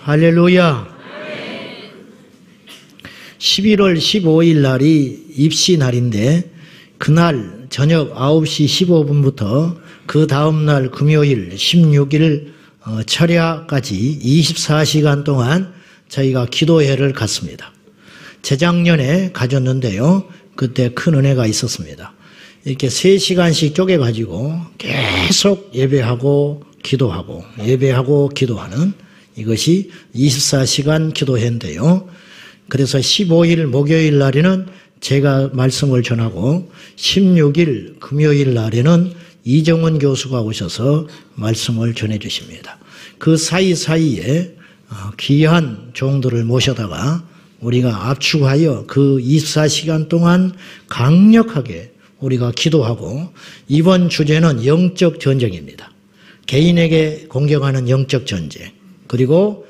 할렐루야. 11월 15일 날이 입시 날인데 그날 저녁 9시 15분부터 그 다음날 금요일 16일 철야까지 24시간 동안 저희가 기도회를 갔습니다. 재작년에 가졌는데요. 그때 큰 은혜가 있었습니다. 이렇게 3시간씩 쪼개가지고 계속 예배하고 기도하고 예배하고 기도하는 이것이 24시간 기도회인데요. 그래서 15일 목요일 날에는 제가 말씀을 전하고 16일 금요일 날에는 이정원 교수가 오셔서 말씀을 전해 주십니다. 그 사이사이에 귀한 종들을 모셔다가 우리가 압축하여 그 24시간 동안 강력하게 우리가 기도하고 이번 주제는 영적 전쟁입니다. 개인에게 공격하는 영적 전쟁 그리고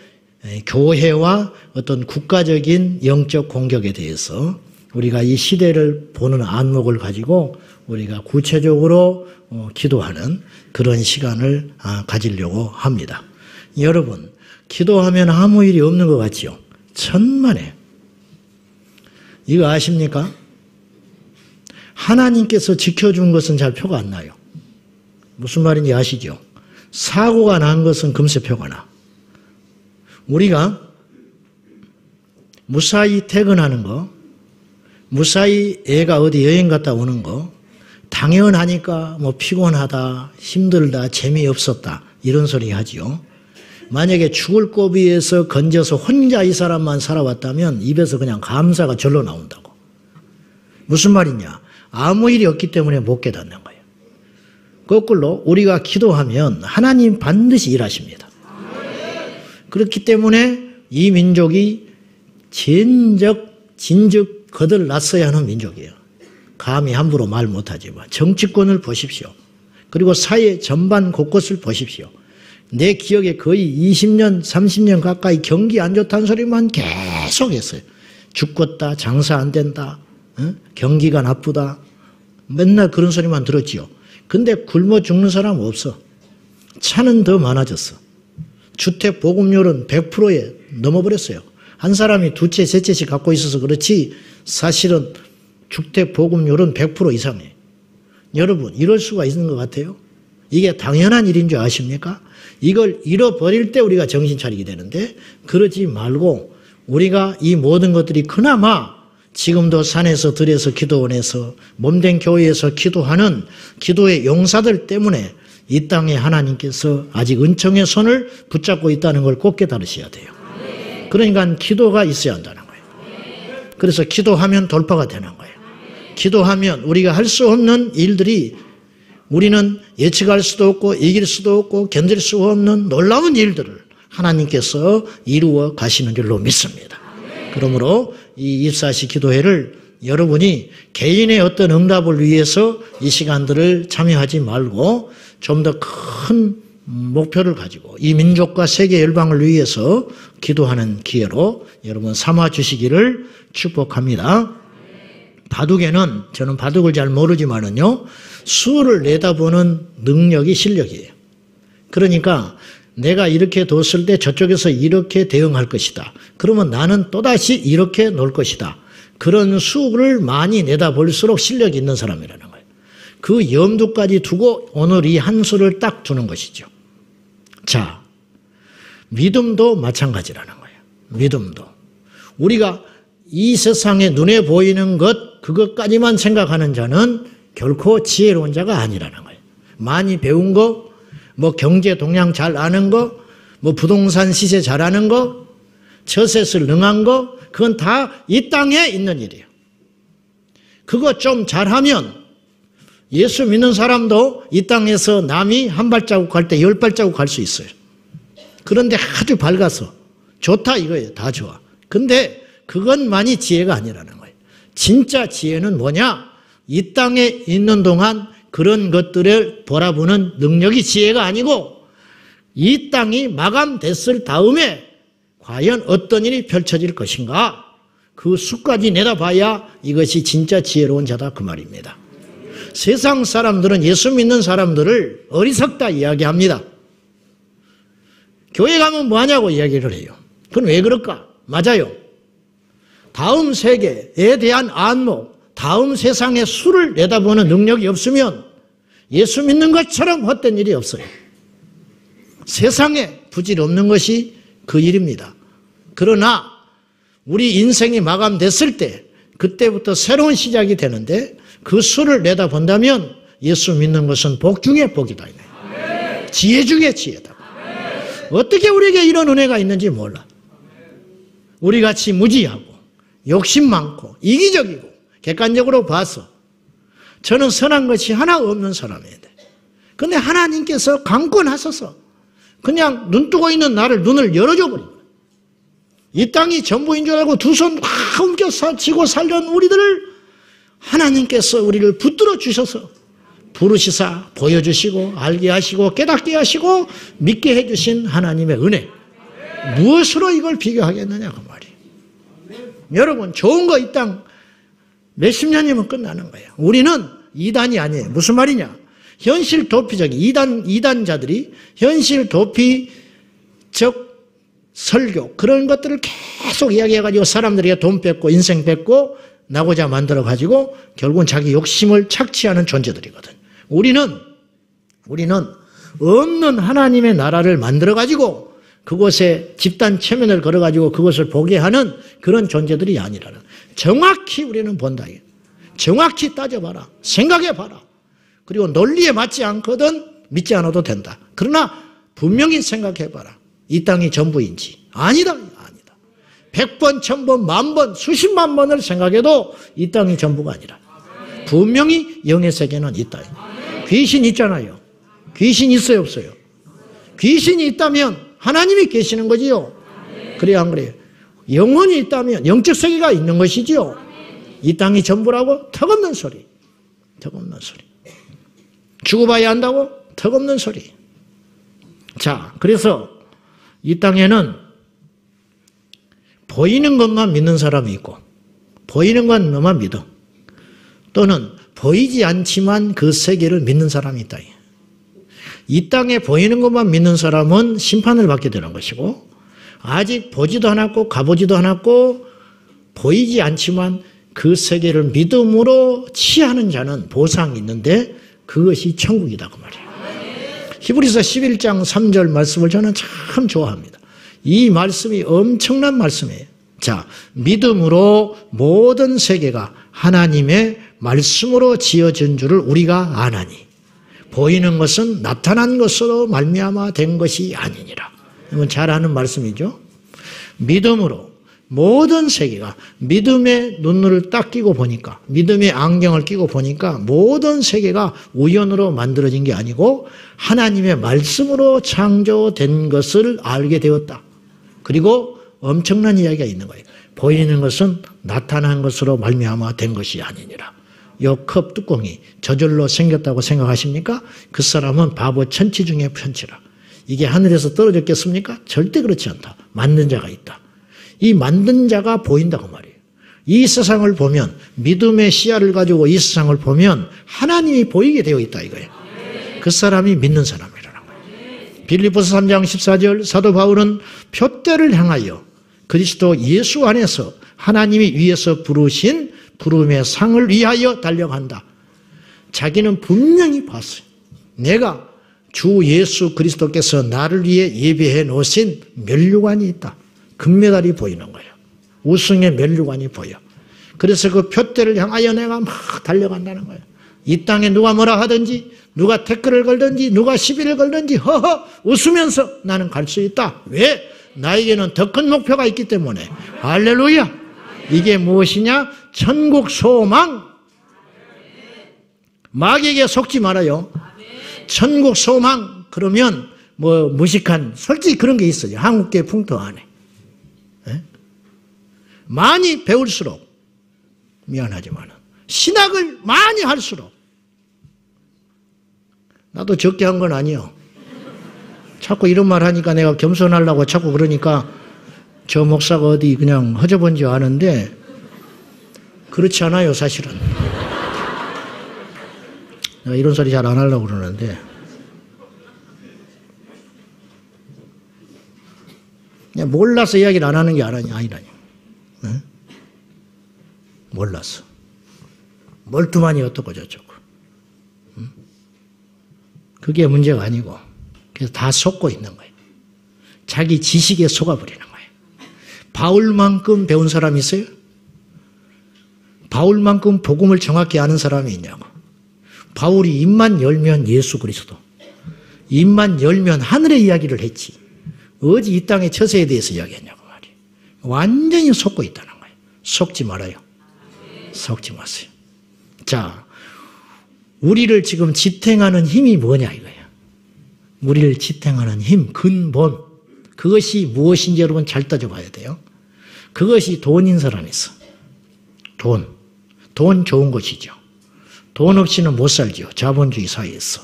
교회와 어떤 국가적인 영적 공격에 대해서 우리가 이 시대를 보는 안목을 가지고 우리가 구체적으로 기도하는 그런 시간을 가지려고 합니다. 여러분, 기도하면 아무 일이 없는 것 같지요? 천만에. 이거 아십니까? 하나님께서 지켜준 것은 잘 표가 안 나요. 무슨 말인지 아시죠? 사고가 난 것은 금세 표가 나. 우리가 무사히 퇴근하는 거, 무사히 애가 어디 여행 갔다 오는 거, 당연하니까 뭐 피곤하다, 힘들다, 재미없었다 이런 소리 하지요. 만약에 죽을 고비에서 건져서 혼자 이 사람만 살아왔다면 입에서 그냥 감사가 절로 나온다고. 무슨 말이냐? 아무 일이 없기 때문에 못 깨닫는 거예요. 거꾸로 우리가 기도하면 하나님 반드시 일하십니다. 그렇기 때문에 이 민족이 진즉 거들났어야 하는 민족이에요. 감히 함부로 말 못하지만 정치권을 보십시오. 그리고 사회 전반 곳곳을 보십시오. 내 기억에 거의 20년, 30년 가까이 경기 안 좋다는 소리만 계속 했어요. 죽겠다, 장사 안 된다, 경기가 나쁘다. 맨날 그런 소리만 들었지요. 근데 굶어 죽는 사람 없어. 차는 더 많아졌어. 주택 보급률은 100%에 넘어버렸어요. 한 사람이 두 채, 세 채씩 갖고 있어서 그렇지 사실은 주택 보급률은 100% 이상이에요. 여러분, 이럴 수가 있는 것 같아요? 이게 당연한 일인 줄 아십니까? 이걸 잃어버릴 때 우리가 정신 차리게 되는데 그러지 말고 우리가 이 모든 것들이 그나마 지금도 산에서 들에서 기도원에서 몸된 교회에서 기도하는 기도의 용사들 때문에 이 땅에 하나님께서 아직 은총의 손을 붙잡고 있다는 걸 꼭 깨달으셔야 돼요. 그러니까 기도가 있어야 한다는 거예요. 그래서 기도하면 돌파가 되는 거예요. 기도하면 우리가 할 수 없는 일들이 우리는 예측할 수도 없고 이길 수도 없고 견딜 수 없는 놀라운 일들을 하나님께서 이루어 가시는 줄로 믿습니다. 그러므로 이 24시 기도회를 여러분이 개인의 어떤 응답을 위해서 이 시간들을 참여하지 말고 좀 더 큰 목표를 가지고 이 민족과 세계 열방을 위해서 기도하는 기회로 여러분 삼아 주시기를 축복합니다. 바둑에는 저는 바둑을 잘 모르지만은요 수를 내다보는 능력이 실력이에요. 그러니까 내가 이렇게 뒀을 때 저쪽에서 이렇게 대응할 것이다. 그러면 나는 또다시 이렇게 놓을 것이다. 그런 수를 많이 내다볼수록 실력이 있는 사람이라는 거예요. 그 염두까지 두고 오늘 이 한 수를 딱 두는 것이죠. 자, 믿음도 마찬가지라는 거예요. 믿음도. 우리가 이 세상에 눈에 보이는 것, 그것까지만 생각하는 자는 결코 지혜로운 자가 아니라는 거예요. 많이 배운 거, 뭐 경제 동향 잘 아는 거, 뭐 부동산 시세 잘 아는 거, 처셋을 능한 거, 그건 다 이 땅에 있는 일이에요. 그거 좀 잘하면 예수 믿는 사람도 이 땅에서 남이 한 발자국 갈 때 10발자국 갈 수 있어요. 그런데 아주 밝아서 좋다 이거예요. 다 좋아. 근데 그것만이 지혜가 아니라는 거예요. 진짜 지혜는 뭐냐? 이 땅에 있는 동안 그런 것들을 바라보는 능력이 지혜가 아니고 이 땅이 마감됐을 다음에 과연 어떤 일이 펼쳐질 것인가? 그 수까지 내다봐야 이것이 진짜 지혜로운 자다 그 말입니다. 세상 사람들은 예수 믿는 사람들을 어리석다 이야기합니다. 교회 가면 뭐하냐고 이야기를 해요. 그건 왜 그럴까? 맞아요. 다음 세계에 대한 안목, 다음 세상의 수를 내다보는 능력이 없으면 예수 믿는 것처럼 헛된 일이 없어요. 세상에 부질 없는 것이 그 일입니다. 그러나 우리 인생이 마감됐을 때 그때부터 새로운 시작이 되는데 그 수를 내다본다면 예수 믿는 것은 복 중에 복이다. 지혜 중에 지혜다. 어떻게 우리에게 이런 은혜가 있는지 몰라. 우리같이 무지하고 욕심 많고 이기적이고 객관적으로 봐서 저는 선한 것이 하나 없는 사람인데 근데 하나님께서 강권하셔서 그냥 눈 뜨고 있는 나를 눈을 열어줘 버린 거예요. 이 땅이 전부인 줄 알고 두 손 움켜 쥐고 살던 우리들을 하나님께서 우리를 붙들어 주셔서 부르시사 보여주시고 알게 하시고 깨닫게 하시고 믿게 해주신 하나님의 은혜. 무엇으로 이걸 비교하겠느냐 그 말이에요. 여러분 좋은 거 이 땅 몇십 년이면 끝나는 거예요. 우리는 이단이 아니에요. 무슨 말이냐. 현실 도피적인 이단자들이 현실 도피적 설교 그런 것들을 계속 이야기해가지고 사람들에게 돈 뺏고 인생 뺏고 나고자 만들어가지고 결국은 자기 욕심을 착취하는 존재들이거든. 우리는 없는 하나님의 나라를 만들어가지고 그곳에 집단 체면을 걸어가지고 그것을 보게 하는 그런 존재들이 아니라는. 정확히 우리는 본다. 정확히 따져봐라. 생각해봐라. 그리고 논리에 맞지 않거든 믿지 않아도 된다. 그러나 분명히 생각해봐라. 이 땅이 전부인지. 아니다. 100번, 1000번, 10,000번, 수십만 번을 생각해도 이 땅이 전부가 아니라 분명히 영의 세계는 있다. 귀신 있잖아요. 귀신 있어요, 없어요? 귀신이 있다면 하나님이 계시는 거지요. 그래요, 안 그래요? 영혼이 있다면 영적 세계가 있는 것이지요. 이 땅이 전부라고? 턱없는 소리. 턱없는 소리. 죽어봐야 한다고? 턱없는 소리. 자, 그래서 이 땅에는 보이는 것만 믿는 사람이 있고 보이는 것만 믿어. 또는 보이지 않지만 그 세계를 믿는 사람이 있다. 이 땅에 보이는 것만 믿는 사람은 심판을 받게 되는 것이고 아직 보지도 않았고 가보지도 않았고 보이지 않지만 그 세계를 믿음으로 취하는 자는 보상이 있는데 그것이 천국이다 그 말이에요. 히브리서 11장 3절 말씀을 저는 참 좋아합니다. 이 말씀이 엄청난 말씀이에요. 자, 믿음으로 모든 세계가 하나님의 말씀으로 지어진 줄을 우리가 아나니 보이는 것은 나타난 것으로 말미암아 된 것이 아니니라. 이건 잘 아는 말씀이죠. 믿음으로 모든 세계가 믿음의 눈을 딱 끼고 보니까 믿음의 안경을 끼고 보니까 모든 세계가 우연으로 만들어진 게 아니고 하나님의 말씀으로 창조된 것을 알게 되었다. 그리고 엄청난 이야기가 있는 거예요. 보이는 것은 나타난 것으로 말미암아 된 것이 아니니라. 이 컵 뚜껑이 저절로 생겼다고 생각하십니까? 그 사람은 바보 천치 중에 천치라. 이게 하늘에서 떨어졌겠습니까? 절대 그렇지 않다. 만든 자가 있다. 이 만든 자가 보인다고 말이에요. 이 세상을 보면 믿음의 시야를 가지고 이 세상을 보면 하나님이 보이게 되어 있다 이거예요. 그 사람이 믿는 사람이라는 거예요. 빌립보서 3장 14절 사도 바울은 표대를 향하여 그리스도 예수 안에서 하나님이 위에서 부르신 부름의 상을 위하여 달려간다. 자기는 분명히 봤어요. 내가 주 예수 그리스도께서 나를 위해 예비해 놓으신 면류관이 있다. 금메달이 보이는 거예요. 우승의 면류관이 보여. 그래서 그 표대를 향하여 내가 막 달려간다는 거예요. 이 땅에 누가 뭐라 하든지 누가 태클을 걸든지 누가 시비를 걸든지 허허 웃으면서 나는 갈 수 있다. 왜? 나에게는 더 큰 목표가 있기 때문에. 할렐루야. 이게 무엇이냐? 천국 소망. 마귀에게 속지 말아요. 천국 소망 그러면 뭐 무식한 솔직히 그런 게 있어요. 한국계 풍토 안에. 많이 배울수록 미안하지만 신학을 많이 할수록 나도 적게 한 건 아니요. 자꾸 이런 말 하니까 내가 겸손하려고 자꾸 그러니까 저 목사가 어디 그냥 허접한 줄 아는데 그렇지 않아요 사실은. 내가 이런 소리 잘 안 하려고 그러는데 그냥 몰라서 이야기를 안 하는 게 아니라니. 응? 몰라서. 멀뚱하니 어떻고 저쩌고. 응? 그게 문제가 아니고 그래서 다 속고 있는 거예요. 자기 지식에 속아버리는 거예요. 바울만큼 배운 사람이 있어요? 바울만큼 복음을 정확히 아는 사람이 있냐고. 바울이 입만 열면 예수 그리스도, 입만 열면 하늘의 이야기를 했지. 어디 이 땅의 처세에 대해서 이야기했냐고 말이에요. 완전히 속고 있다는 거예요. 속지 말아요. 속지 마세요. 자, 우리를 지금 지탱하는 힘이 뭐냐 이거예요. 우리를 지탱하는 힘, 근본. 그것이 무엇인지 여러분 잘 따져봐야 돼요. 그것이 돈인 사람이 있어. 돈. 돈 좋은 것이죠. 돈 없이는 못 살죠. 자본주의 사회에서.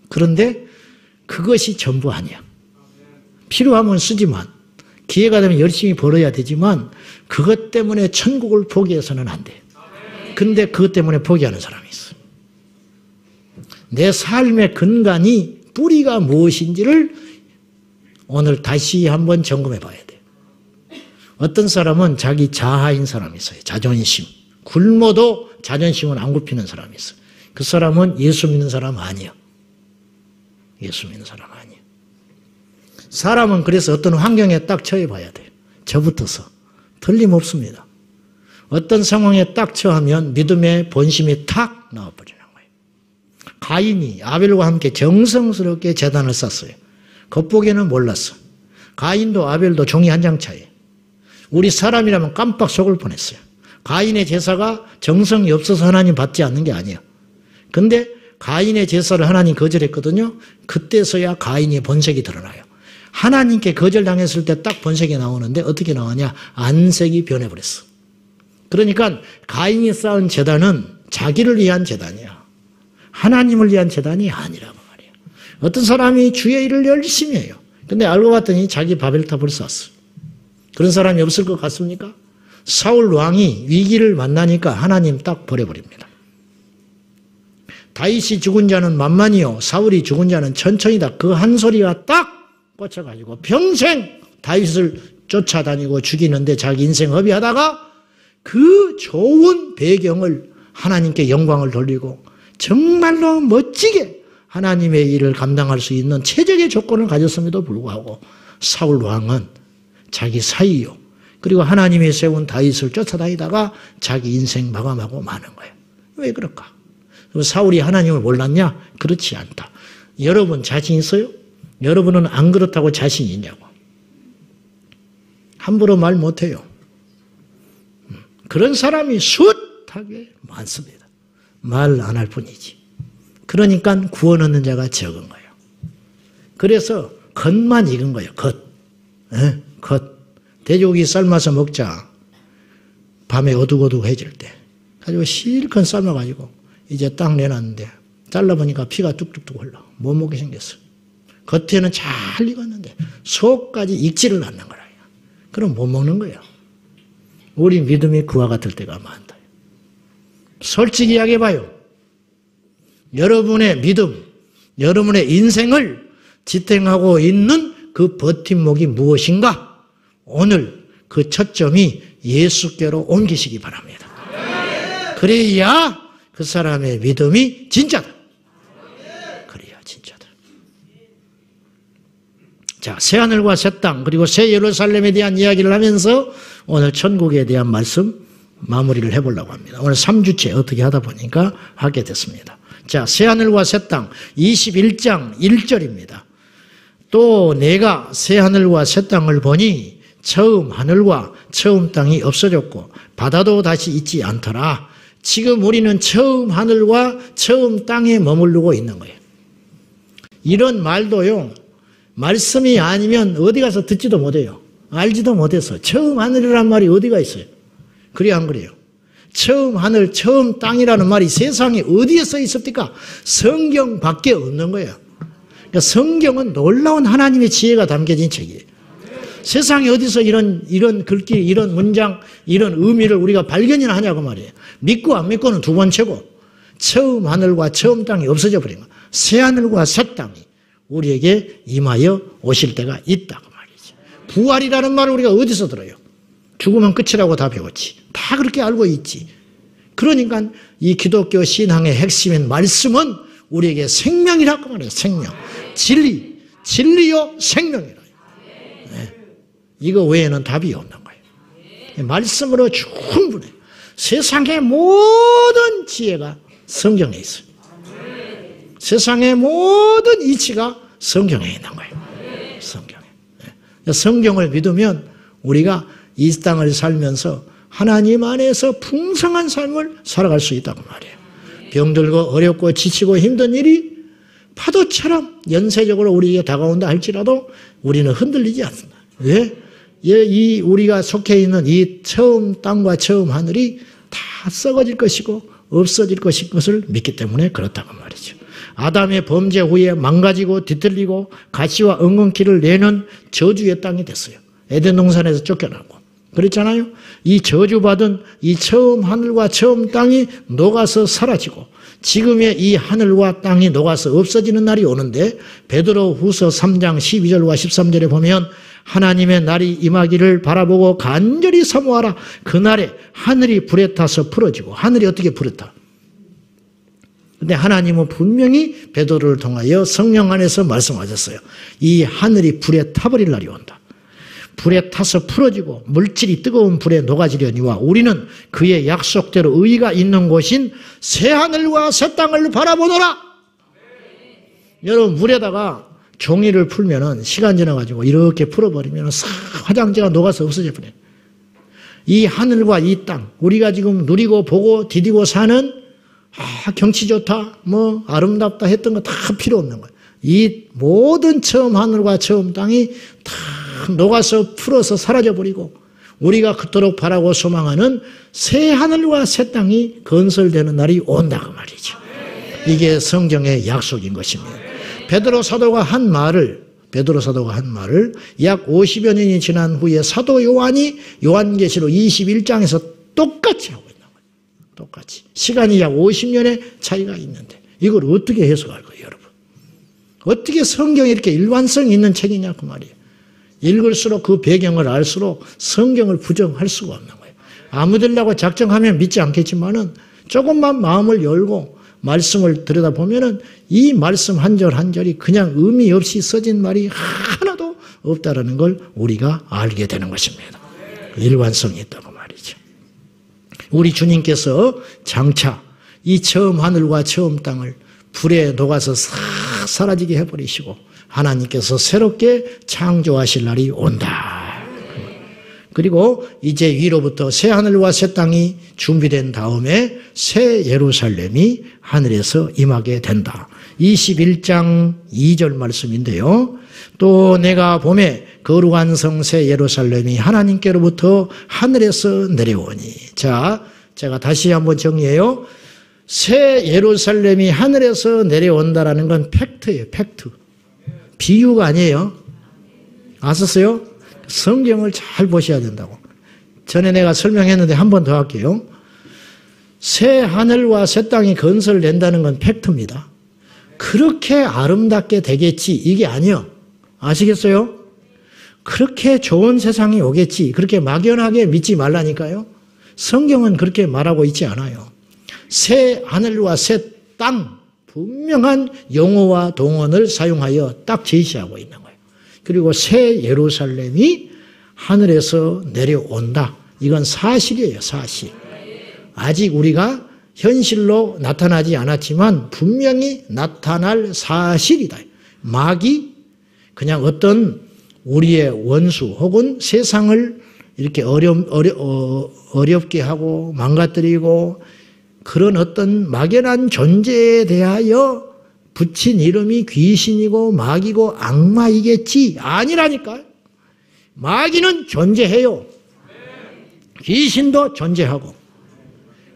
그런데 그것이 전부 아니야. 필요하면 쓰지만, 기회가 되면 열심히 벌어야 되지만 그것 때문에 천국을 포기해서는 안 돼. 근데 그것 때문에 포기하는 사람이 있어. 내 삶의 근간이, 뿌리가 무엇인지를 오늘 다시 한번 점검해 봐야 돼. 어떤 사람은 자기 자아인 사람이 있어요. 자존심. 굶어도 자존심은 안 굽히는 사람이 있어. 그 사람은 예수 믿는 사람 아니야. 예수 믿는 사람 아니야. 사람은 그래서 어떤 환경에 딱 처해 봐야 돼요. 저부터서. 틀림없습니다. 어떤 상황에 딱 처하면 믿음의 본심이 탁 나와버리는 거예요. 가인이 아벨과 함께 정성스럽게 제단을 쌓았어요. 겉보기에는 몰랐어. 가인도 아벨도 종이 한 장 차이. 우리 사람이라면 깜빡 속을 뻔했어요. 가인의 제사가 정성이 없어서 하나님 받지 않는 게 아니에요. 근데 가인의 제사를 하나님 거절했거든요. 그때서야 가인의 본색이 드러나요. 하나님께 거절당했을 때 딱 본색이 나오는데 어떻게 나오냐? 안색이 변해버렸어. 그러니까 가인이 쌓은 제단은 자기를 위한 제단이야. 하나님을 위한 제단이 아니라고 말이에요. 어떤 사람이 주의 일을 열심히 해요. 근데 알고 봤더니 자기 바벨탑을 쌓았어. 그런 사람이 없을 것 같습니까? 사울 왕이 위기를 만나니까 하나님 딱 버려버립니다. 다윗이 죽은 자는 만만이요 사울이 죽은 자는 천천히다. 그 한 소리가 딱 꽂혀가지고 평생 다윗을 쫓아다니고 죽이는데 자기 인생 허비하다가 그 좋은 배경을 하나님께 영광을 돌리고 정말로 멋지게 하나님의 일을 감당할 수 있는 최적의 조건을 가졌음에도 불구하고 사울 왕은 자기 사이요 그리고 하나님이 세운 다윗을 쫓아다니다가 자기 인생 마감하고 마는 거예요. 왜 그럴까? 사울이 하나님을 몰랐냐? 그렇지 않다. 여러분 자신 있어요? 여러분은 안 그렇다고 자신이 있냐고. 함부로 말 못해요. 그런 사람이 숱하게 많습니다. 말 안 할 뿐이지. 그러니까 구원 얻는 자가 적은 거예요. 그래서 겉만 익은 거예요. 겉. 겉. 돼지고기 삶아서 먹자. 밤에 어둑어둑해질 때. 가지고 실컷 삶아가지고 이제 딱 내놨는데 잘라보니까 피가 뚝뚝뚝 흘러. 못 먹게 생겼어. 겉에는 잘 익었는데 속까지 익지를 않는 거라. 그럼 못 먹는 거예요. 우리 믿음이 그와 같을 때가 많다. 솔직히 이야기해봐요. 여러분의 믿음, 여러분의 인생을 지탱하고 있는 그 버팀목이 무엇인가? 오늘 그 초점이 예수께로 옮기시기 바랍니다. 그래야 그 사람의 믿음이 진짜다. 그래야 진짜다. 자, 새하늘과 새 땅 그리고 새 예루살렘에 대한 이야기를 하면서 오늘 천국에 대한 말씀 마무리를 해보려고 합니다. 오늘 3주째 어떻게 하다 보니까 하게 됐습니다. 자, 새하늘과 새 땅 21장 1절입니다. 또 내가 새하늘과 새 땅을 보니 처음 하늘과 처음 땅이 없어졌고 바다도 다시 있지 않더라. 지금 우리는 처음 하늘과 처음 땅에 머무르고 있는 거예요. 이런 말도요. 말씀이 아니면 어디 가서 듣지도 못해요. 알지도 못해서. 처음 하늘이라는 말이 어디가 있어요? 그래요, 안 그래요? 처음 하늘, 처음 땅이라는 말이 세상에 어디에 써 있습니까? 성경 밖에 없는 거예요. 그러니까 성경은 놀라운 하나님의 지혜가 담겨진 책이에요. 세상에 어디서 이런 글귀, 이런 문장, 이런 의미를 우리가 발견이나 하냐고 말이에요. 믿고 안 믿고는 두 번째고 처음 하늘과 처음 땅이 없어져 버린 거예요. 새 하늘과 새 땅이 우리에게 임하여 오실 때가 있다고 말이죠. 부활이라는 말을 우리가 어디서 들어요? 죽으면 끝이라고 다 배웠지. 다 그렇게 알고 있지. 그러니까 이 기독교 신앙의 핵심인 말씀은 우리에게 생명이라고 말해요. 생명. 진리. 진리요 생명이라. 네. 이거 외에는 답이 없는 거예요. 말씀으로 충분해요. 세상의 모든 지혜가 성경에 있어요. 세상의 모든 이치가 성경에 있는 거예요. 성경에. 네. 성경을 믿으면 우리가 이 땅을 살면서 하나님 안에서 풍성한 삶을 살아갈 수 있다고 말이에요. 병들고 어렵고 지치고 힘든 일이 파도처럼 연쇄적으로 우리에게 다가온다 할지라도 우리는 흔들리지 않습니다. 왜? 이 우리가 속해 있는 이 처음 땅과 처음 하늘이 다 썩어질 것이고 없어질 것을 믿기 때문에 그렇다고 말이죠. 아담의 범죄 후에 망가지고 뒤틀리고 가시와 엉겅퀴를 내는 저주의 땅이 됐어요. 에덴 동산에서 쫓겨나고. 그렇잖아요. 이 저주받은 이 처음 하늘과 처음 땅이 녹아서 사라지고 지금의 이 하늘과 땅이 녹아서 없어지는 날이 오는데 베드로 후서 3장 12절과 13절에 보면 하나님의 날이 임하기를 바라보고 간절히 사모하라. 그날에 하늘이 불에 타서 풀어지고 하늘이 어떻게 불에 타? 근데 하나님은 분명히 베드로를 통하여 성령 안에서 말씀하셨어요. 이 하늘이 불에 타버릴 날이 온다. 불에 타서 풀어지고 물질이 뜨거운 불에 녹아지려니와 우리는 그의 약속대로 의가 있는 곳인 새하늘과 새 땅을 바라보노라. 여러분 물에다가 종이를 풀면은 시간 지나가지고 이렇게 풀어버리면 싹 화장지가 녹아서 없어져 버려요. 이 하늘과 이 땅 우리가 지금 누리고 보고 디디고 사는 경치 좋다 뭐 아름답다 했던 거 다 필요 없는 거예요. 이 모든 처음 하늘과 처음 땅이 다 녹아서 풀어서 사라져버리고 우리가 그토록 바라고 소망하는 새 하늘과 새 땅이 건설되는 날이 온다고 말이죠. 이게 성경의 약속인 것입니다. 베드로 사도가 한 말을 약 50여 년이 지난 후에 사도 요한이 요한계시록 21장에서 똑같이 하고 있는 거예요. 똑같이. 시간이 약 50년의 차이가 있는데 이걸 어떻게 해석할 거예요, 여러분? 어떻게 성경이 이렇게 일관성 있는 책이냐 그 말이에요. 읽을수록 그 배경을 알수록 성경을 부정할 수가 없는 거예요. 아무 데라고 작정하면 믿지 않겠지만은 조금만 마음을 열고 말씀을 들여다보면은 이 말씀 한 절 한 절이 그냥 의미 없이 써진 말이 하나도 없다라는 걸 우리가 알게 되는 것입니다. 일관성이 있다고 말이죠. 우리 주님께서 장차 이 처음 하늘과 처음 땅을 불에 녹아서 싹 사라지게 해버리시고 하나님께서 새롭게 창조하실 날이 온다. 그리고 이제 위로부터 새 하늘과 새 땅이 준비된 다음에 새 예루살렘이 하늘에서 임하게 된다. 21장 2절 말씀인데요. 또 내가 보매 거룩한 성 새 예루살렘이 하나님께로부터 하늘에서 내려오니. 자, 제가 다시 한번 정리해요. 새 예루살렘이 하늘에서 내려온다라는 건 팩트예요. 팩트. 비유가 아니에요. 아셨어요? 성경을 잘 보셔야 된다고. 전에 내가 설명했는데 한 번 더 할게요. 새 하늘과 새 땅이 건설된다는 건 팩트입니다. 그렇게 아름답게 되겠지 이게 아니요. 아시겠어요? 그렇게 좋은 세상이 오겠지 그렇게 막연하게 믿지 말라니까요. 성경은 그렇게 말하고 있지 않아요. 새 하늘과 새 땅 분명한 용어와 동언을 사용하여 딱 제시하고 있는 거예요. 그리고 새 예루살렘이 하늘에서 내려온다. 이건 사실이에요. 사실. 아직 우리가 현실로 나타나지 않았지만 분명히 나타날 사실이다. 마귀 그냥 어떤 우리의 원수 혹은 세상을 이렇게 어렵게 하고 망가뜨리고 그런 어떤 막연한 존재에 대하여 붙인 이름이 귀신이고 마귀고 악마이겠지. 아니라니까요. 마귀는 존재해요. 귀신도 존재하고.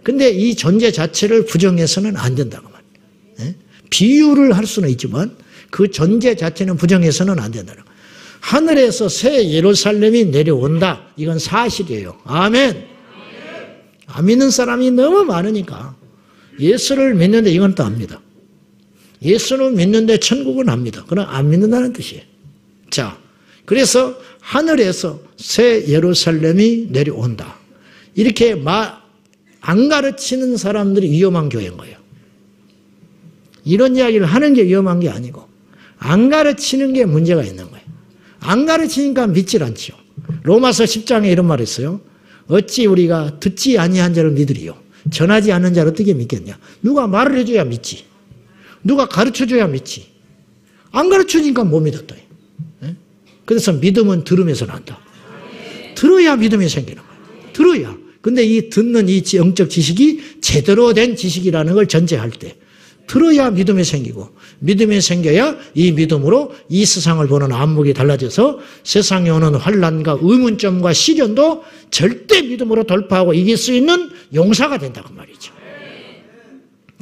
근데 이 존재 자체를 부정해서는 안 된다고 말이에요. 비유를 할 수는 있지만 그 존재 자체는 부정해서는 안 된다는 거예요. 하늘에서 새 예루살렘이 내려온다. 이건 사실이에요. 아멘. 안 믿는 사람이 너무 많으니까 예수를 믿는데 이건 또 압니다. 예수는 믿는데 천국은 압니다. 그러나 안 믿는다는 뜻이에요. 자, 그래서 하늘에서 새 예루살렘이 내려온다. 이렇게 안 가르치는 사람들이 위험한 교회인 거예요. 이런 이야기를 하는 게 위험한 게 아니고 안 가르치는 게 문제가 있는 거예요. 안 가르치니까 믿질 않지요. 로마서 10장에 이런 말을 했어요. 어찌 우리가 듣지 아니한 자를 믿으리요. 전하지 않는 자를 어떻게 믿겠냐. 누가 말을 해줘야 믿지. 누가 가르쳐줘야 믿지. 안 가르쳐주니까 못 믿었다. 그래서 믿음은 들음에서 난다. 들어야 믿음이 생기는 거예요. 들어야. 근데 이 듣는 이 영적 지식이 제대로 된 지식이라는 걸 전제할 때 들어야 믿음이 생기고 믿음이 생겨야 이 믿음으로 이 세상을 보는 안목이 달라져서 세상에 오는 환난과 의문점과 시련도 절대 믿음으로 돌파하고 이길 수 있는 용사가 된다고 말이죠.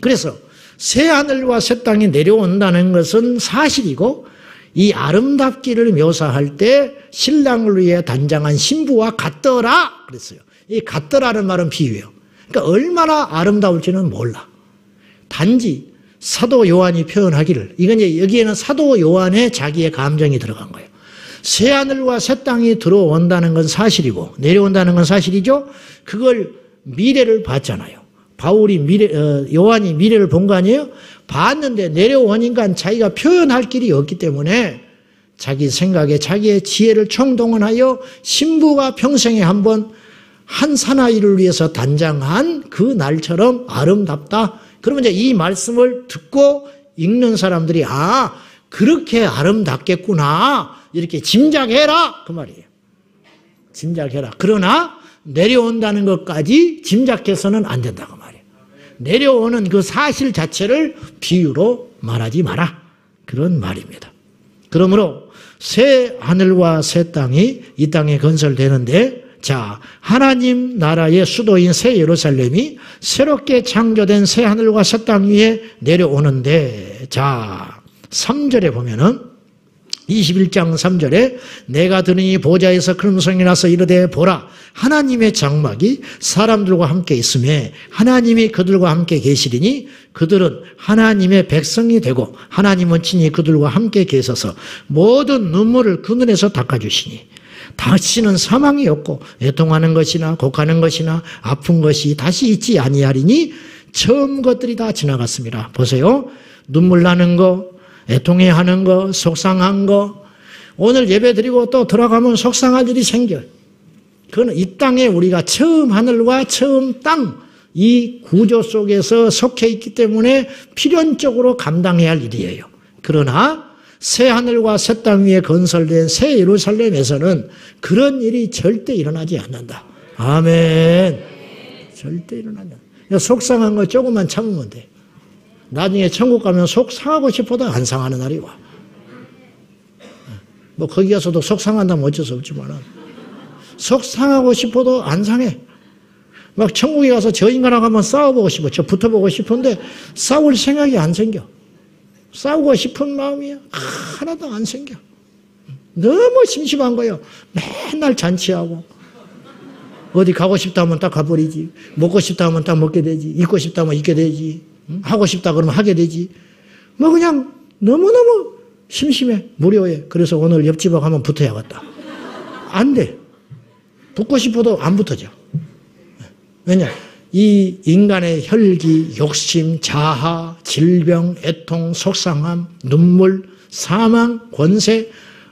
그래서 새 하늘과 새 땅이 내려온다는 것은 사실이고 이 아름답기를 묘사할 때 신랑을 위해 단장한 신부와 같더라 그랬어요. 이 같더라는 말은 비유예요. 그러니까 얼마나 아름다울지는 몰라. 단지 사도 요한이 표현하기를, 이건 이제 여기에는 사도 요한의 자기의 감정이 들어간 거예요. 새 하늘과 새 땅이 들어온다는 건 사실이고 내려온다는 건 사실이죠. 그걸 미래를 봤잖아요. 요한이 미래를 본 거 아니에요? 봤는데 내려오니까 자기가 표현할 길이 없기 때문에 자기 생각에 자기의 지혜를 총동원하여 신부가 평생에 한 사나이를 위해서 단장한 그 날처럼 아름답다. 그러면 이제 이 말씀을 듣고 읽는 사람들이 그렇게 아름답겠구나 이렇게 짐작해라 그 말이에요. 짐작해라. 그러나 내려온다는 것까지 짐작해서는 안 된다고 말이에요. 내려오는 그 사실 자체를 비유로 말하지 마라. 그런 말입니다. 그러므로 새 하늘과 새 땅이 이 땅에 건설되는데 자, 하나님 나라의 수도인 새 예루살렘이 새롭게 창조된 새 하늘과 새 땅 위에 내려오는데 자, 3절에 보면은 21장 3절에 내가 들으니 보좌에서 큰 음성이 나서 이르되 보라 하나님의 장막이 사람들과 함께 있음에 하나님이 그들과 함께 계시리니 그들은 하나님의 백성이 되고 하나님은 친히 그들과 함께 계셔서 모든 눈물을 그 눈에서 닦아주시니 다시는 사망이 없고 애통하는 것이나 곡하는 것이나 아픈 것이 다시 있지 아니하리니 처음 것들이 다 지나갔습니다. 보세요. 눈물 나는 거, 애통해하는 거, 속상한 거, 오늘 예배 드리고 또 들어가면 속상할 일이 생겨요. 그건 이 땅에 우리가 처음 하늘과 처음 땅, 이 구조 속에서 속해 있기 때문에 필연적으로 감당해야 할 일이에요. 그러나 새 하늘과 새 땅 위에 건설된 새 예루살렘에서는 그런 일이 절대 일어나지 않는다. 아멘. 절대 일어나지 않는다. 속상한 거 조금만 참으면 돼. 나중에 천국 가면 속 상하고 싶어도 안 상하는 날이 와. 뭐 거기 가서도 속 상한다면 어쩔 수 없지만 속 상하고 싶어도 안 상해. 막 천국에 가서 저 인간하고 한번 싸워보고 싶어. 저 붙어보고 싶은데 싸울 생각이 안 생겨. 싸우고 싶은 마음이 하나도 안 생겨. 너무 심심한 거예요. 맨날 잔치하고 어디 가고 싶다 하면 딱 가버리지. 먹고 싶다 하면 딱 먹게 되지. 입고 싶다 하면 입게 되지. 하고 싶다 그러면 하게 되지. 뭐 그냥 너무너무 심심해. 무료해. 그래서 오늘 옆집하고 한번 붙어야겠다. 안 돼. 붙고 싶어도 안 붙어져. 왜냐? 이 인간의 혈기, 욕심, 자하, 질병, 애통, 속상함, 눈물, 사망, 권세,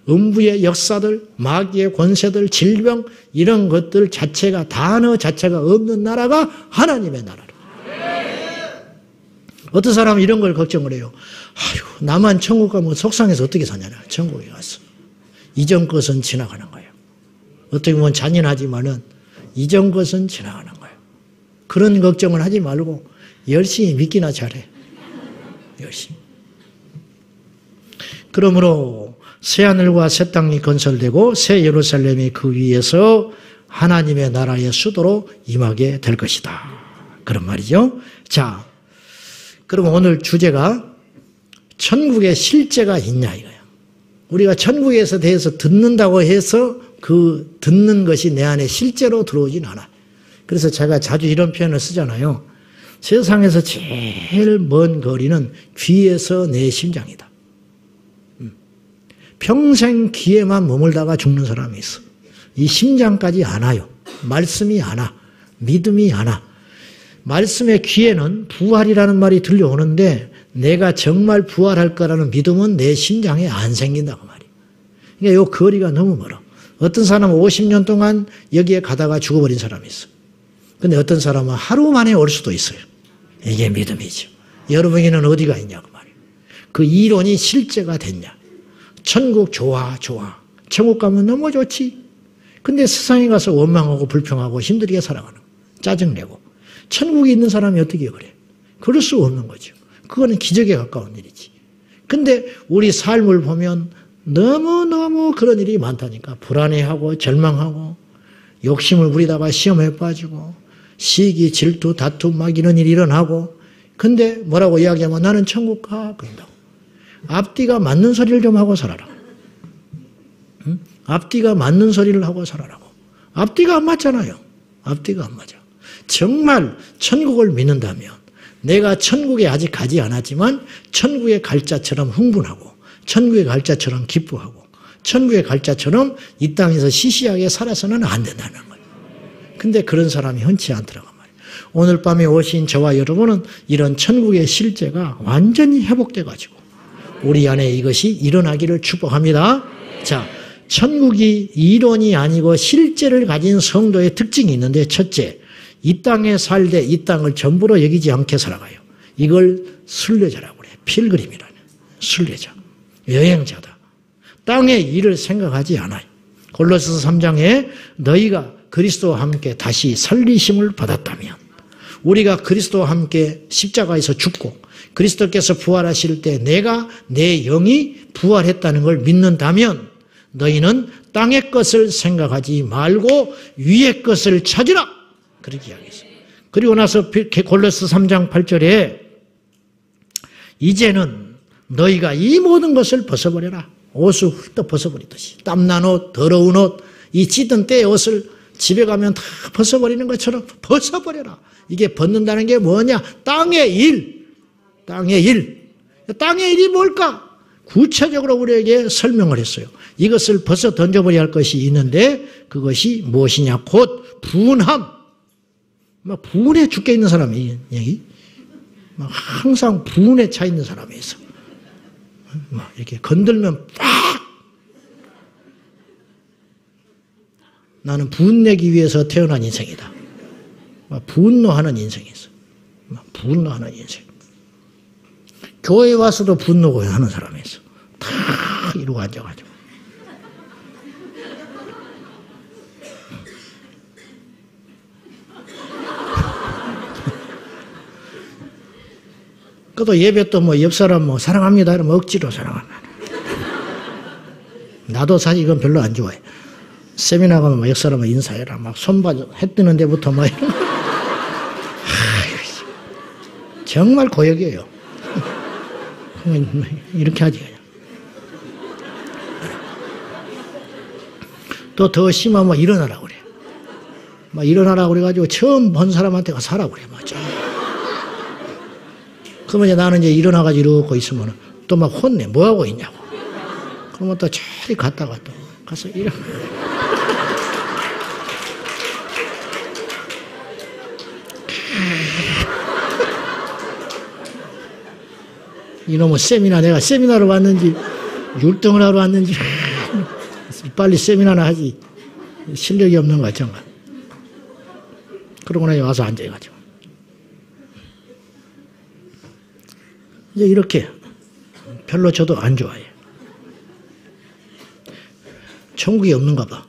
음부의 역사들, 마귀의 권세들, 질병 이런 것들 자체가 단어 자체가 없는 나라가 하나님의 나라라. 어떤 사람은 이런 걸 걱정을 해요. 아이고 나만 천국 가면 속상해서 어떻게 사냐냐. 천국에 가서. 이전 것은 지나가는 거예요. 어떻게 보면 잔인하지만은 이전 것은 지나가는 거예요. 그런 걱정을 하지 말고 열심히 믿기나 잘해. 열심히. 그러므로 새 하늘과 새 땅이 건설되고 새 예루살렘이 그 위에서 하나님의 나라의 수도로 임하게 될 것이다. 그런 말이죠. 자, 그럼 오늘 주제가 천국에 실제가 있냐 이거예요. 우리가 천국에서 대해서 듣는다고 해서 그 듣는 것이 내 안에 실제로 들어오진 않아. 그래서 제가 자주 이런 표현을 쓰잖아요. 세상에서 제일 먼 거리는 귀에서 내 심장이다. 평생 귀에만 머물다가 죽는 사람이 있어. 이 심장까지 안 와요. 말씀이 안 와. 믿음이 안 와. 말씀의 귀에는 부활이라는 말이 들려오는데 내가 정말 부활할 거라는 믿음은 내 심장에 안 생긴다고 말이에요. 그러니까 이 거리가 너무 멀어. 어떤 사람은 50년 동안 여기에 가다가 죽어버린 사람이 있어. 근데 어떤 사람은 하루 만에 올 수도 있어요. 이게 믿음이죠. 여러분에게는 어디가 있냐고 말이에요. 그 이론이 실제가 됐냐. 천국 좋아. 천국 가면 너무 좋지. 근데 세상에 가서 원망하고 불평하고 힘들게 살아가는 거예요. 짜증내고. 천국에 있는 사람이 어떻게 그래? 그럴 수 없는 거죠. 그거는 기적에 가까운 일이지. 근데 우리 삶을 보면 너무너무 그런 일이 많다니까. 불안해하고 절망하고 욕심을 부리다가 시험에 빠지고 시기, 질투, 다툼 막 이런 일이 일어나고 근데 뭐라고 이야기하면 나는 천국 가 그런다고. 앞뒤가 맞는 소리를 좀 하고 살아라. 응? 앞뒤가 맞는 소리를 하고 살아라고. 앞뒤가 안 맞잖아요. 앞뒤가 안 맞아. 정말 천국을 믿는다면 내가 천국에 아직 가지 않았지만 천국에 갈 자처럼 흥분하고 천국에 갈 자처럼 기뻐하고 천국에 갈 자처럼 이 땅에서 시시하게 살아서는 안 된다는 거예요. 근데 그런 사람이 흔치 않더라고 말이에요. 오늘 밤에 오신 저와 여러분은 이런 천국의 실제가 완전히 회복돼 가지고 우리 안에 이것이 일어나기를 축복합니다. 자, 천국이 이론이 아니고 실제를 가진 성도의 특징이 있는데 첫째, 이 땅에 살되 이 땅을 전부로 여기지 않게 살아가요. 이걸 순례자라고 그래요. 필그림이라는 순례자. 여행자다. 땅의 일을 생각하지 않아요. 골로새서 3장에 너희가 그리스도와 함께 다시 살리심을 받았다면 우리가 그리스도와 함께 십자가에서 죽고 그리스도께서 부활하실 때 내가 내 영이 부활했다는 걸 믿는다면 너희는 땅의 것을 생각하지 말고 위의 것을 찾으라. 그렇게 이야기했어요. 그리고 나서 골로새 3장 8절에 이제는 너희가 이 모든 것을 벗어버려라. 옷을 훌떡 벗어버리듯이 땀난 옷, 더러운 옷, 이 찢은 때의 옷을 집에 가면 다 벗어버리는 것처럼 벗어버려라. 이게 벗는다는 게 뭐냐? 땅의 일. 땅의 일. 땅의 일이 뭘까? 구체적으로 우리에게 설명을 했어요. 이것을 벗어 던져버려야 할 것이 있는데 그것이 무엇이냐? 곧 분함. 막 분에 죽게 있는 사람이 여기 막 항상 분에 차 있는 사람이 있어. 막 이렇게 건들면 팍. 나는 분내기 위해서 태어난 인생이다. 막 분노하는 인생이 있어. 막 분노하는 인생. 교회 와서도 분노고 하는 사람이 있어. 다 이러고 앉아가지고. 그래도 예배 또 뭐 옆 사람 뭐 사랑합니다 이러면 억지로 사랑합니다. 나도 사실 이건 별로 안 좋아해. 세미나 가면 막 옆 사람은 인사해라. 막 손발 해 뜨는 데부터 막 이런. 정말 고역이에요. 이렇게 하지. 또 더 심하면 일어나라고 그래. 막 일어나라고 그래가지고 처음 본 사람한테 가서라고 그래. 맞아. 그러면 이제 나는 이제 일어나가지고 이러고 있으면 또 막 혼내. 뭐 하고 있냐고. 그러면 또 저리 갔다가 또 가서 일어나. 이놈의 세미나, 내가 세미나로 왔는지, 율동을 하러 왔는지, 빨리 세미나나 하지. 실력이 없는 것 같잖아. 그러고 나서 와서 앉아가지고. 이제 이렇게 별로 저도 안 좋아해요. 천국이 없는가 봐.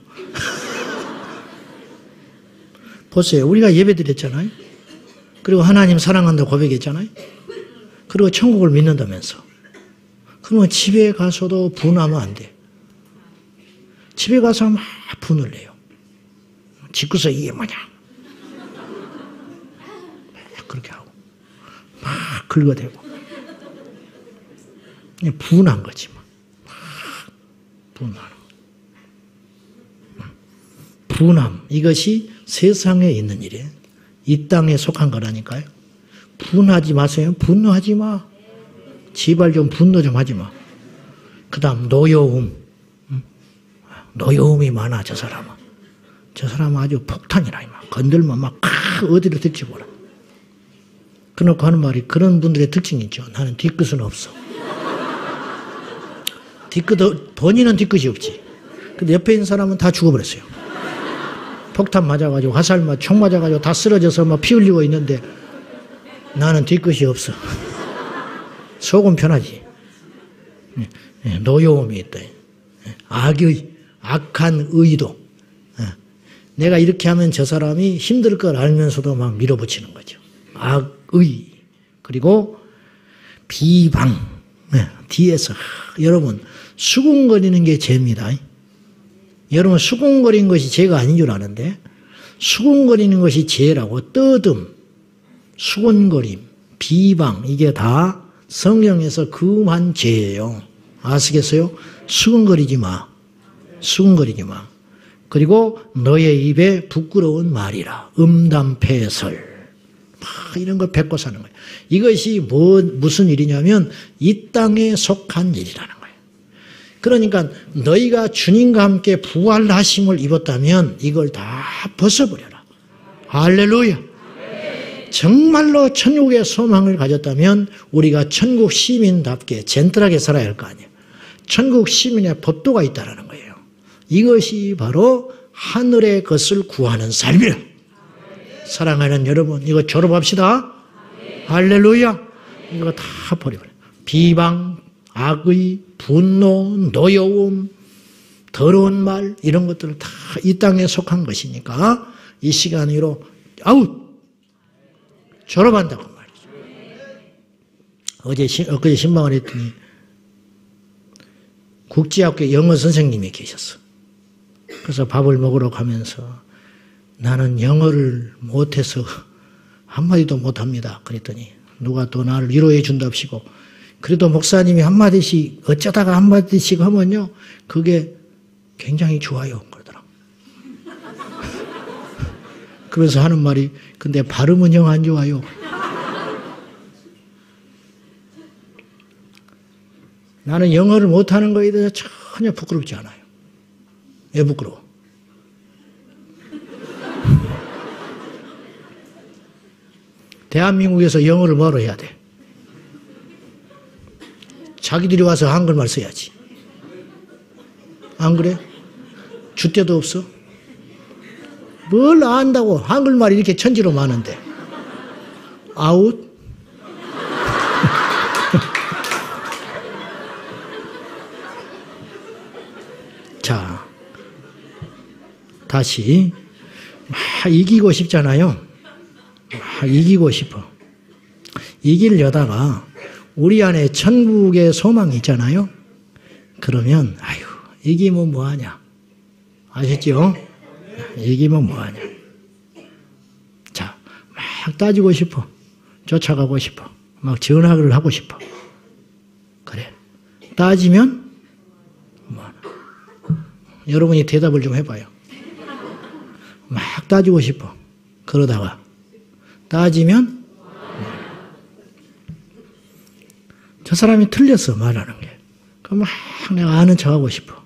보세요. 우리가 예배 드렸잖아요. 그리고 하나님 사랑한다고 고백했잖아요. 그리고 천국을 믿는다면서. 그러면 집에 가서도 분하면 안 돼. 집에 가서 막 분을 내요. 집구석 이게 뭐냐. 막 그렇게 하고. 막 긁어대고. 그냥 분한 거지. 막 분하는 거. 분함. 이것이 세상에 있는 일이에요. 이 땅에 속한 거라니까요. 분하지 마세요. 분노하지 마. 제발 좀 분노 좀 하지 마. 그 다음 노여움. 노여움이 많아, 저 사람은. 저 사람은 아주 폭탄이라, 막. 건들면 막, 어디로 들지 몰라. 그놓고 하는 말이 그런 분들의 특징이 있죠. 나는 뒤끝은 없어. 본인은 뒤끝이 없지. 근데 옆에 있는 사람은 다 죽어버렸어요. 폭탄 맞아가지고, 화살 총 맞아가지고 다 쓰러져서 막 피 흘리고 있는데 나는 뒤끝이 없어. 속은 편하지. 노여움이 있다. 악한 의도. 내가 이렇게 하면 저 사람이 힘들 걸 알면서도 막 밀어붙이는 거죠. 악의. 그리고 비방. 뒤에서. 여러분, 수군거리는 게 죄입니다. 여러분, 수군거리는 것이 죄가 아닌 줄 아는데, 수군거리는 것이 죄라고. 떠듬, 수군거림, 비방, 이게 다 성경에서 금한 죄예요. 아시겠어요? 수군거리지 마. 수군거리지 마. 그리고 너의 입에 부끄러운 말이라. 음담패설. 이런 걸 뱉고 사는 거예요. 이것이 무슨 일이냐면 이 땅에 속한 일이라는 거예요. 그러니까 너희가 주님과 함께 부활하심을 입었다면 이걸 다 벗어버려라. 할렐루야. 정말로 천국의 소망을 가졌다면 우리가 천국 시민답게 젠틀하게 살아야 할 거 아니에요. 천국 시민의 법도가 있다는 거예요. 이것이 바로 하늘의 것을 구하는 삶이라. 사랑하는 여러분, 이거 졸업합시다. 할렐루야. 이거 다 버려버려. 비방, 악의, 분노, 노여움, 더러운 말, 이런 것들을 다 이 땅에 속한 것이니까 이 시간으로 아웃! 졸업한다고 말이죠. 엊그제 신방을 했더니 국제학교 영어 선생님이 계셨어. 그래서 밥을 먹으러 가면서 나는 영어를 못해서 한마디도 못합니다. 그랬더니 누가 또 나를 위로해 준답시고 그래도 목사님이 한마디씩 어쩌다가 한마디씩 하면요 그게 굉장히 좋아요. 그러더라고. 그래서 하는 말이 근데 발음은 영 안 좋아요. 나는 영어를 못하는 거에 대해서 전혀 부끄럽지 않아요. 왜 부끄러워? 대한민국에서 영어를 뭐로 해야 돼? 자기들이 와서 한글말 써야지. 안 그래? 줏대도 없어? 뭘 안다고 한글말이 이렇게 천지로 많은데. 아웃? 자, 다시 이기고 싶잖아요. 이기고 싶어. 이기려다가 우리 안에 천국의 소망이 있잖아요. 그러면 아유 이기면 뭐하냐. 아셨죠? 이기면 뭐하냐. 자, 막 따지고 싶어. 쫓아가고 싶어. 막 전학을 하고 싶어. 그래. 따지면 뭐하나. 여러분이 대답을 좀 해봐요. 막 따지고 싶어. 그러다가 따지면 저 사람이 틀렸어 말하는 게. 그럼 막 내가 아는 척하고 싶어.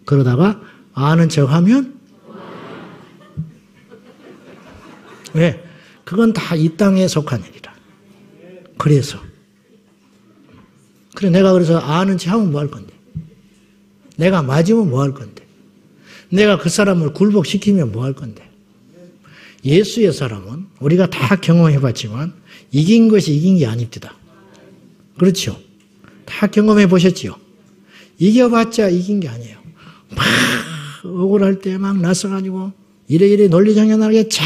그러다가 아는 척하면 왜? 그건 다 이 땅에 속한 일이라. 그래서 그래 내가 그래서 아는 척하면 뭐 할 건데? 내가 맞으면 뭐 할 건데? 내가 그 사람을 굴복시키면 뭐 할 건데? 예수의 사람은 우리가 다 경험해봤지만 이긴 것이 이긴 게 아닙니다. 그렇죠? 다 경험해 보셨지요? 이겨봤자 이긴 게 아니에요. 막 억울할 때 막 나서가지고 이래이래 논리정연하게 쫙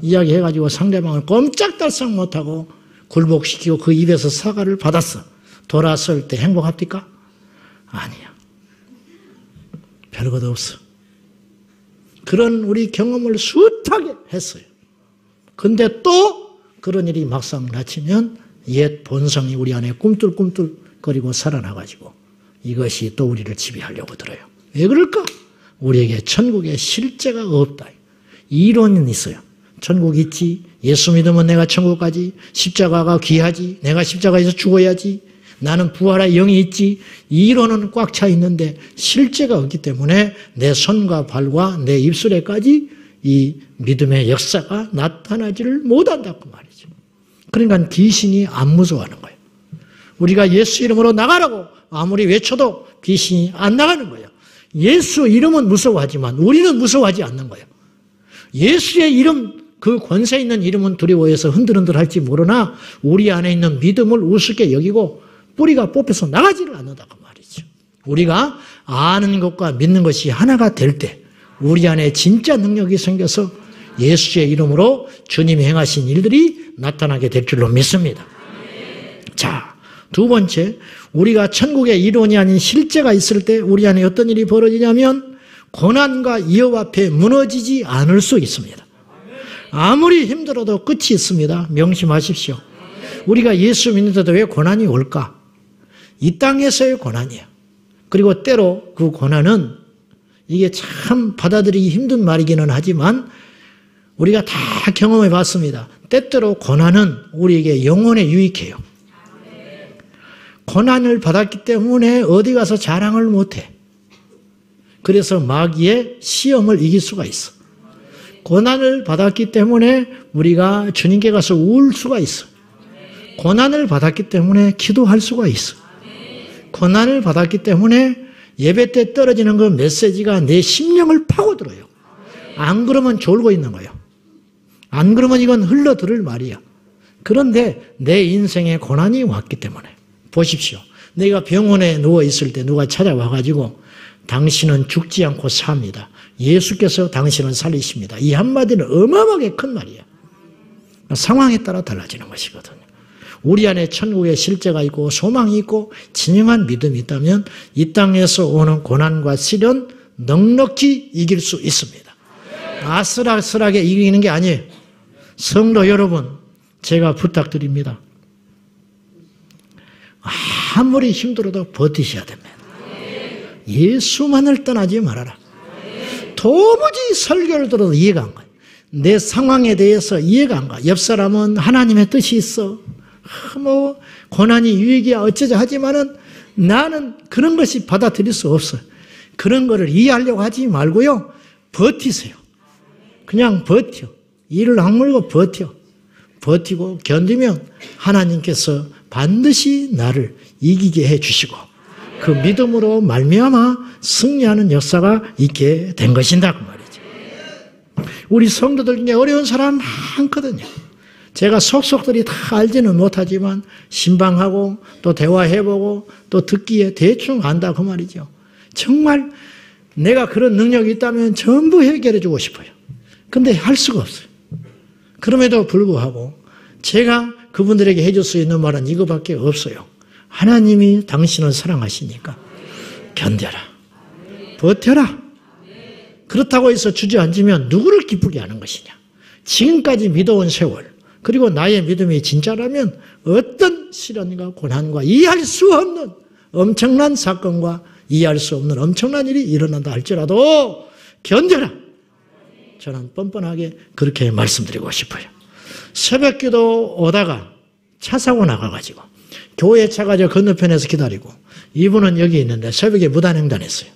이야기해가지고 상대방을 꼼짝달싹 못하고 굴복시키고 그 입에서 사과를 받았어. 돌아설 때 행복합니까? 아니야. 별것 없어. 그런 우리 경험을 숱하게 했어요. 근데 또 그런 일이 막상 닥치면 옛 본성이 우리 안에 꿈틀꿈틀거리고 살아나가지고 이것이 또 우리를 지배하려고 들어요. 왜 그럴까? 우리에게 천국의 실제가 없다. 이론은 있어요. 천국 있지. 예수 믿으면 내가 천국 가지. 십자가가 귀하지. 내가 십자가에서 죽어야지. 나는 부활의 영이 있지. 이론은 꽉 차 있는데 실제가 없기 때문에 내 손과 발과 내 입술에까지 이 믿음의 역사가 나타나지를 못한다고 말이죠. 그러니까 귀신이 안 무서워하는 거예요. 우리가 예수 이름으로 나가라고 아무리 외쳐도 귀신이 안 나가는 거예요. 예수 이름은 무서워하지만 우리는 무서워하지 않는 거예요. 예수의 이름, 그 권세 있는 이름은 두려워해서 흔들흔들 할지 모르나 우리 안에 있는 믿음을 우습게 여기고 뿌리가 뽑혀서 나가지를 않는다고 말이죠. 우리가 아는 것과 믿는 것이 하나가 될 때 우리 안에 진짜 능력이 생겨서 예수의 이름으로 주님이 행하신 일들이 나타나게 될 줄로 믿습니다. 자, 두 번째, 우리가 천국의 이론이 아닌 실제가 있을 때 우리 안에 어떤 일이 벌어지냐면 고난과 위협 앞에 무너지지 않을 수 있습니다. 아무리 힘들어도 끝이 있습니다. 명심하십시오. 우리가 예수 믿는데도 왜 고난이 올까? 이 땅에서의 고난이에요. 그리고 때로 그 고난은 이게 참 받아들이기 힘든 말이기는 하지만 우리가 다 경험해 봤습니다. 때때로 고난은 우리에게 영혼에 유익해요. 고난을 받았기 때문에 어디 가서 자랑을 못해. 그래서 마귀의 시험을 이길 수가 있어. 고난을 받았기 때문에 우리가 주님께 가서 울 수가 있어. 고난을 받았기 때문에 기도할 수가 있어. 고난을 받았기 때문에 예배 때 떨어지는 그 메시지가 내 심령을 파고들어요. 안 그러면 졸고 있는 거예요. 안 그러면 이건 흘러들을 말이야. 그런데 내 인생에 고난이 왔기 때문에 보십시오. 내가 병원에 누워있을 때 누가 찾아와가지고 당신은 죽지 않고 삽니다. 예수께서 당신을 살리십니다. 이 한마디는 어마어마하게 큰 말이에요. 상황에 따라 달라지는 것이거든요. 우리 안에 천국의 실제가 있고 소망이 있고 진정한 믿음이 있다면 이 땅에서 오는 고난과 시련 넉넉히 이길 수 있습니다. 아슬아슬하게 이기는 게 아니에요. 성도 여러분, 제가 부탁드립니다. 아무리 힘들어도 버티셔야 됩니다. 예수만을 떠나지 말아라. 도무지 설교를 들어도 이해가 안 가요. 내 상황에 대해서 이해가 안 가. 옆 사람은 하나님의 뜻이 있어. 뭐 고난이 유익이야 어쩌자 하지만은 나는 그런 것이 받아들일 수 없어요. 그런 거를 이해하려고 하지 말고요. 버티세요. 그냥 버텨. 이를 악물고 버텨. 버티고 견디면 하나님께서 반드시 나를 이기게 해주시고 그 믿음으로 말미암아 승리하는 역사가 있게 된 것이다 그 말이죠. 우리 성도들 중에 어려운 사람 많거든요. 제가 속속들이 다 알지는 못하지만 신방하고 또 대화해보고 또 듣기에 대충 안다 그 말이죠. 정말 내가 그런 능력이 있다면 전부 해결해 주고 싶어요. 근데 할 수가 없어요. 그럼에도 불구하고 제가 그분들에게 해줄 수 있는 말은 이거밖에 없어요. 하나님이 당신을 사랑하시니까 견뎌라. 버텨라. 그렇다고 해서 주저앉으면 누구를 기쁘게 하는 것이냐. 지금까지 믿어온 세월 그리고 나의 믿음이 진짜라면 어떤 시련과 고난과 이해할 수 없는 엄청난 사건과 이해할 수 없는 엄청난 일이 일어난다 할지라도 견뎌라. 저는 뻔뻔하게 그렇게 말씀드리고 싶어요. 새벽기도 오다가 차 사고 나가가지고 교회 차가 저 건너편에서 기다리고 이분은 여기 있는데 새벽에 무단횡단했어요.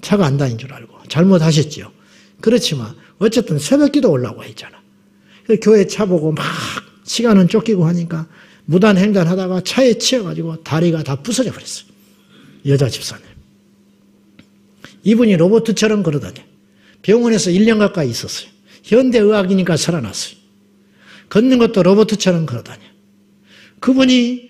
차가 안 다닌 줄 알고 잘못하셨죠. 그렇지만 어쨌든 새벽기도 오려고 했잖아. 교회 차 보고 막 시간은 쫓기고 하니까 무단횡단하다가 차에 치여가지고 다리가 다 부서져 버렸어요. 여자 집사님. 이분이 로봇처럼 걸어다녀. 병원에서 1년 가까이 있었어요. 현대의학이니까 살아났어요. 걷는 것도 로봇처럼 걸어다녀. 그분이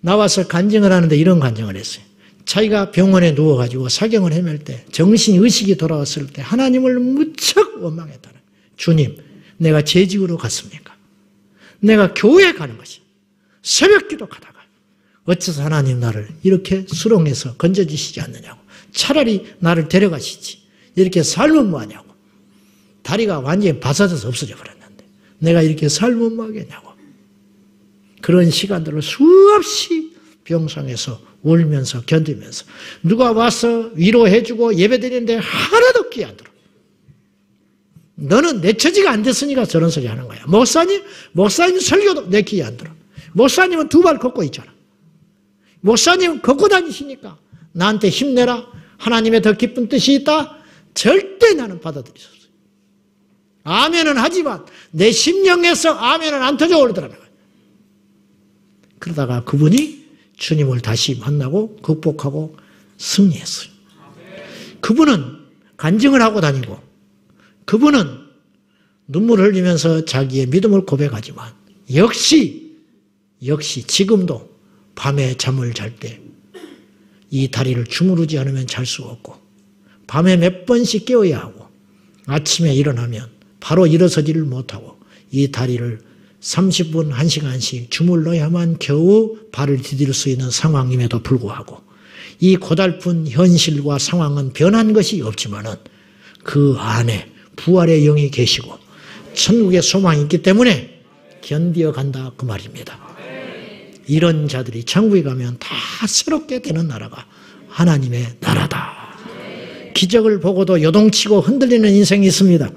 나와서 간증을 하는데 이런 간증을 했어요. 자기가 병원에 누워가지고 사경을 헤맬 때 정신의식이 돌아왔을 때 하나님을 무척 원망했다는 거예요. 주님, 내가 재직으로 갔습니까? 내가 교회에 가는 것이 새벽기도 가다가 어째서 하나님 나를 이렇게 수렁에서 건져주시지 않느냐고. 차라리 나를 데려가시지. 이렇게 살면 뭐하냐고. 다리가 완전히 바사져서 없어져 버렸는데 내가 이렇게 살면 뭐하겠냐고. 그런 시간들을 수없이 병상에서 울면서 견디면서 누가 와서 위로해주고 예배드리는데 하나도 귀 안 들어. 너는 내 처지가 안 됐으니까 저런 소리 하는 거야. 목사님 설교도 내 귀에 안 들어. 목사님은 두 발 걷고 있잖아. 목사님 걷고 다니시니까 나한테 힘내라. 하나님의 더 깊은 뜻이 있다. 절대 나는 받아들일 수 없어요. 아멘은 하지만 내 심령에서 아멘은 안 터져 오르더라는 거예요. 그러다가 그분이 주님을 다시 만나고 극복하고 승리했어요. 그분은 간증을 하고 다니고 그분은 눈물을 흘리면서 자기의 믿음을 고백하지만 역시 지금도 밤에 잠을 잘 때 이 다리를 주무르지 않으면 잘 수가 없고 밤에 몇 번씩 깨워야 하고 아침에 일어나면 바로 일어서지를 못하고 이 다리를 30분, 1시간씩 주물러야만 겨우 발을 디딜 수 있는 상황임에도 불구하고 이 고달픈 현실과 상황은 변한 것이 없지만은 그 안에 부활의 영이 계시고 천국의 소망이 있기 때문에 견디어 간다 그 말입니다. 이런 자들이 천국에 가면 다 새롭게 되는 나라가 하나님의 나라다. 기적을 보고도 요동치고 흔들리는 인생이 있습니다.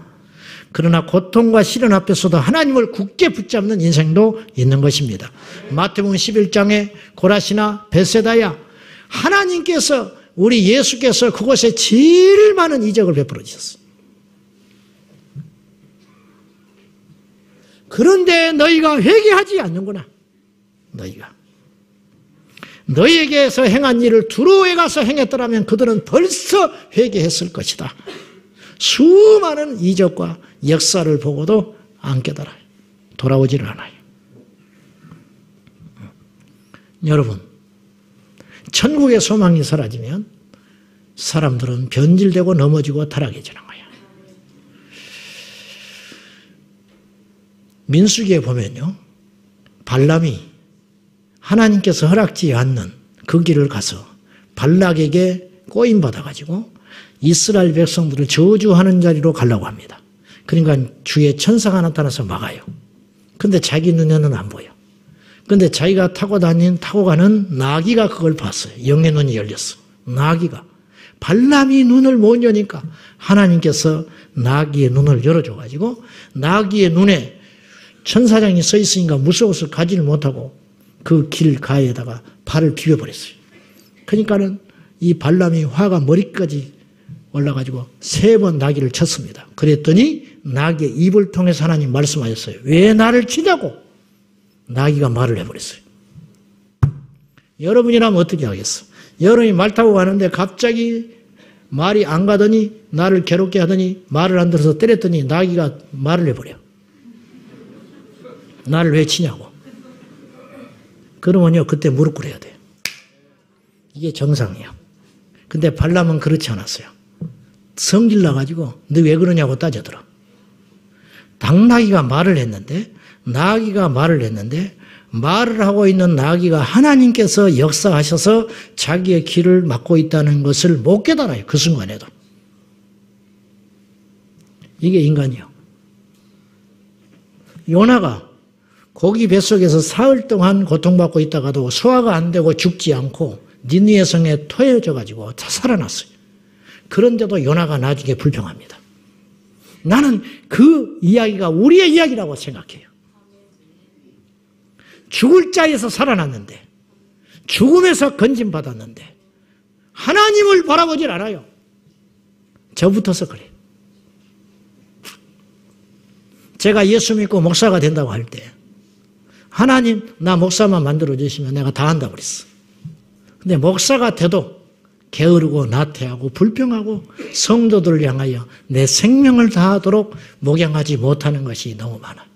그러나 고통과 시련 앞에서도 하나님을 굳게 붙잡는 인생도 있는 것입니다. 마태복음 11장에 고라시나 벳세다야 하나님께서 우리 예수께서 그곳에 제일 많은 이적을 베풀어 주셨어요. 그런데 너희가 회개하지 않는구나. 너희에게서 행한 일을 두로에 가서 행했더라면 그들은 벌써 회개했을 것이다. 수많은 이적과 역사를 보고도 안 깨달아요. 돌아오지를 않아요. 여러분, 천국의 소망이 사라지면 사람들은 변질되고 넘어지고 타락해지는 거예요. 민수기에 보면요, 발람이 하나님께서 허락지 않는 그 길을 가서 발락에게 꼬임받아가지고 이스라엘 백성들을 저주하는 자리로 가려고 합니다. 그러니까 주의 천사가 나타나서 막아요. 근데 자기 눈에는 안 보여. 근데 자기가 타고 가는 나귀가 그걸 봤어요. 영의 눈이 열렸어. 나귀가. 발람이 눈을 못 여니까 하나님께서 나귀의 눈을 열어줘가지고 나귀의 눈에 천사장이 서 있으니까 무서워서 가지를 못하고 그 길 가에다가 발을 비벼버렸어요. 그러니까는 이 발람이 화가 머리까지 올라가지고 3번 나귀를 쳤습니다. 그랬더니 나귀의 입을 통해서 하나님 말씀하셨어요. 왜 나를 치냐고 나귀가 말을 해버렸어요. 여러분이라면 어떻게 하겠어? 여러분이 말 타고 가는데 갑자기 말이 안 가더니 나를 괴롭게 하더니 말을 안 들어서 때렸더니 나귀가 말을 해버려. 나를 왜 치냐고. 그러면요, 그때 무릎 꿇어야 돼요. 이게 정상이에요. 근데 발람은 그렇지 않았어요. 성질 나가지고 너 왜 그러냐고 따져들어. 당나귀가 말을 했는데 나귀가 말을 했는데 말을 하고 있는 나귀가 하나님께서 역사하셔서 자기의 길을 막고 있다는 것을 못 깨달아요. 그 순간에도. 이게 인간이요. 요나가 고기 뱃속에서 사흘 동안 고통받고 있다가도 소화가 안 되고 죽지 않고 니느웨 성에 토해져 가지고 살아났어요. 그런데도 요나가 나중에 불평합니다. 나는 그 이야기가 우리의 이야기라고 생각해요. 죽을 자에서 살아났는데 죽음에서 건짐받았는데 하나님을 바라보질 않아요. 저부터서 그래요. 제가 예수 믿고 목사가 된다고 할 때 하나님 나 목사만 만들어주시면 내가 다 한다고 그랬어. 근데 목사가 돼도 게으르고 나태하고 불평하고 성도들을 향하여 내 생명을 다하도록 목양하지 못하는 것이 너무 많아.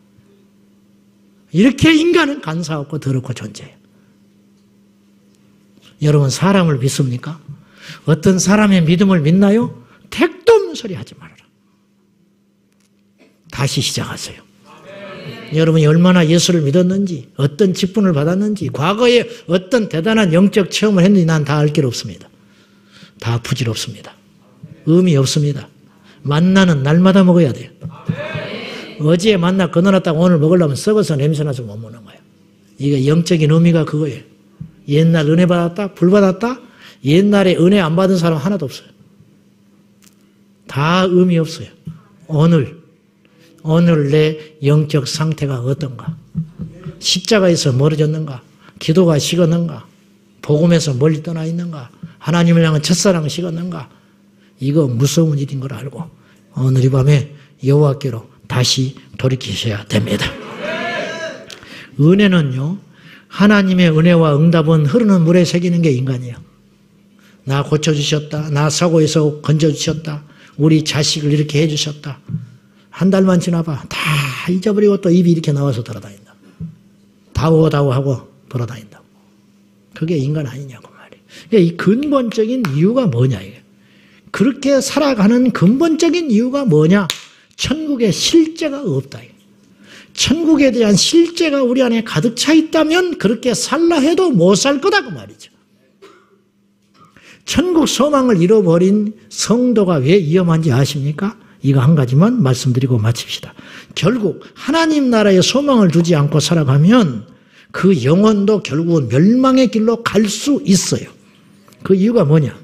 이렇게 인간은 간사하고 더럽고 존재해요. 여러분 사람을 믿습니까? 어떤 사람의 믿음을 믿나요? 택도 없는 소리 하지 말아라. 다시 시작하세요. 여러분이 얼마나 예수를 믿었는지, 어떤 직분을 받았는지, 과거에 어떤 대단한 영적 체험을 했는지 난 다 알 길 없습니다. 다 부질없습니다. 의미 없습니다. 만나는 날마다 먹어야 돼요. 어제 만나 끊어놨다가 오늘 먹으려면 썩어서 냄새나서 못 먹는 거예요. 이게 영적인 의미가 그거예요. 옛날 은혜 받았다? 불 받았다? 옛날에 은혜 안 받은 사람 하나도 없어요. 다 의미 없어요. 오늘 내 영적 상태가 어떤가? 십자가에서 멀어졌는가? 기도가 식었는가? 복음에서 멀리 떠나 있는가? 하나님을 향한 첫사랑을 식었는가? 이거 무서운 일인 걸 알고 오늘 이 밤에 여호와께로 다시 돌이키셔야 됩니다. 은혜는요, 하나님의 은혜와 응답은 흐르는 물에 새기는 게 인간이에요. 나 고쳐주셨다. 나 사고에서 건져주셨다. 우리 자식을 이렇게 해주셨다. 한 달만 지나봐. 다 잊어버리고 또 입이 이렇게 나와서 돌아다닌다. 다오다오하고 돌아다닌다. 그게 인간 아니냐고 말이에요. 그러니까 이 근본적인 이유가 뭐냐 이게. 그렇게 살아가는 근본적인 이유가 뭐냐? 천국에 실제가 없다. 천국에 대한 실제가 우리 안에 가득 차 있다면 그렇게 살라 해도 못 살 거다 그 말이죠. 천국 소망을 잃어버린 성도가 왜 위험한지 아십니까? 이거 한 가지만 말씀드리고 마칩시다. 결국 하나님 나라에 소망을 두지 않고 살아가면 그 영혼도 결국은 멸망의 길로 갈 수 있어요. 그 이유가 뭐냐?